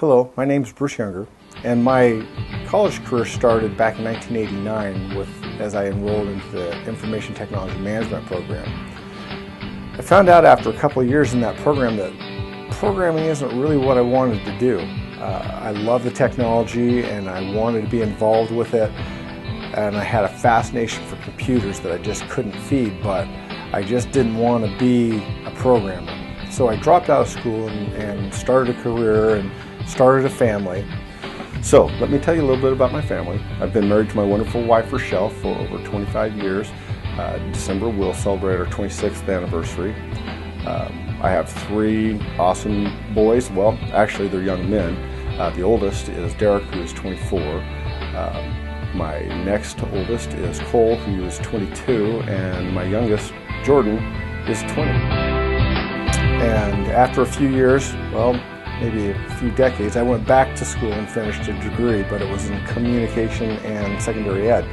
Hello, my name is Bruce Younger, and my college career started back in 1989 as I enrolled into the Information Technology Management program. I found out after a couple of years in that program that programming isn't really what I wanted to do. I love the technology and I wanted to be involved with it, and I had a fascination for computers that I just couldn't feed, but I just didn't want to be a programmer. So I dropped out of school and started a career and started a family. So let me tell you a little bit about my family. I've been married to my wonderful wife Rochelle for over 25 years. December we'll celebrate our 26th anniversary. I have three awesome boys. Well, actually they're young men. The oldest is Derek, who is 24. My next oldest is Cole, who is 22, and my youngest, Jordan, is 20. And after a few years, well, maybe a few decades, I went back to school and finished a degree, but it was in communication and secondary ed.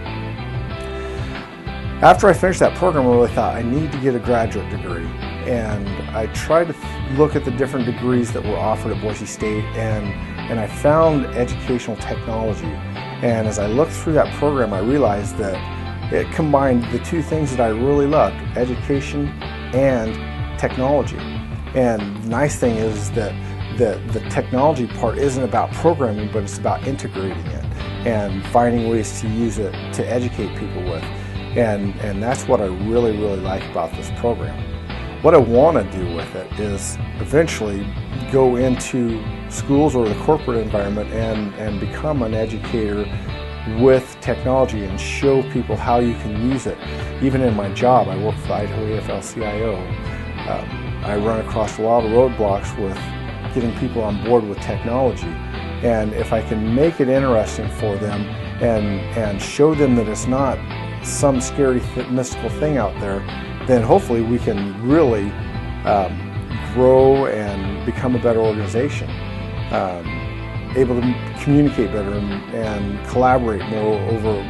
After I finished that program, I really thought I need to get a graduate degree. And I tried to look at the different degrees that were offered at Boise State, and I found educational technology. And as I looked through that program, I realized that it combined the two things that I really loved, education and technology. And the nice thing is that the technology part isn't about programming, but it's about integrating it and finding ways to use it to educate people with. And that's what I really like about this program. What I want to do with it is eventually go into schools or the corporate environment and become an educator with technology and show people how you can use it. Even in my job, I work for Idaho AFL-CIO. I run across a lot of roadblocks with getting people on board with technology, and if I can make it interesting for them and show them that it's not some scary mystical thing out there, then hopefully we can really grow and become a better organization, able to communicate better and collaborate more over.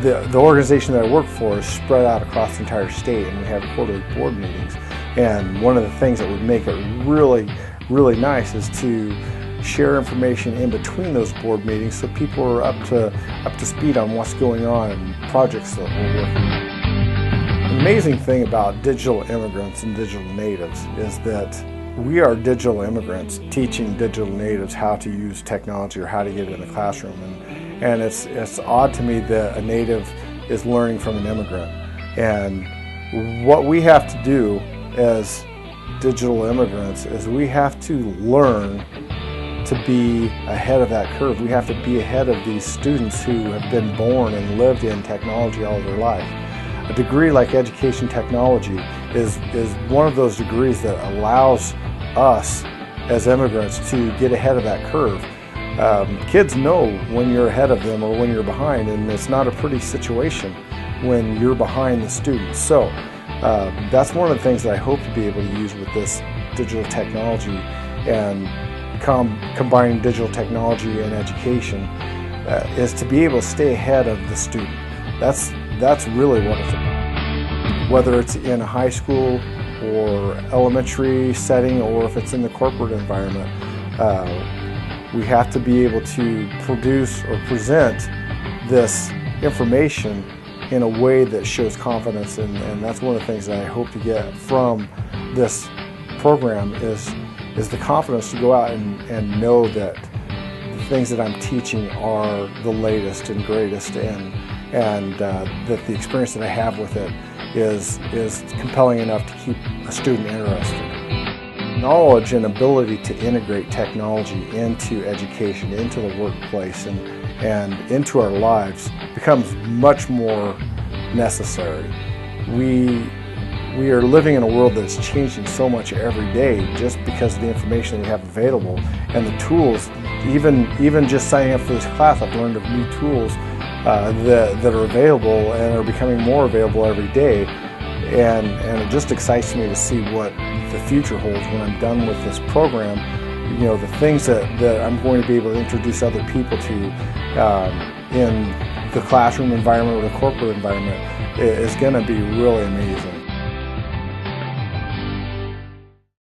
The organization that I work for is spread out across the entire state, and we have quarterly board meetings. And one of the things that would make it really nice is to share information in between those board meetings so people are up to speed on what's going on and projects that we're working on. The amazing thing about digital immigrants and digital natives is that we are digital immigrants teaching digital natives how to use technology or how to get it in the classroom. And it's odd to me that a native is learning from an immigrant. And what we have to do as digital immigrants is we have to learn to be ahead of that curve. We have to be ahead of these students who have been born and lived in technology all their life. A degree like education technology is one of those degrees that allows us as immigrants to get ahead of that curve. Kids know when you're ahead of them or when you're behind, and it's not a pretty situation when you're behind the students. So that's one of the things that I hope to be able to use with this digital technology, and combining digital technology and education is to be able to stay ahead of the student. That's really what it's about. Whether it's in a high school or elementary setting, or if it's in the corporate environment, we have to be able to produce or present this information in a way that shows confidence, and that's one of the things that I hope to get from this program is the confidence to go out and know that the things that I'm teaching are the latest and greatest, and that the experience that I have with it is compelling enough to keep a student interested. Knowledge and ability to integrate technology into education, into the workplace, and into our lives becomes much more necessary. We are living in a world that's changing so much every day just because of the information we have available and the tools. Even just signing up for this class, I've learned of new tools that are available and are becoming more available every day. And it just excites me to see what the future holds when I'm done with this program. You know, the things that I'm going to be able to introduce other people to in the classroom environment or the corporate environment is going to be really amazing.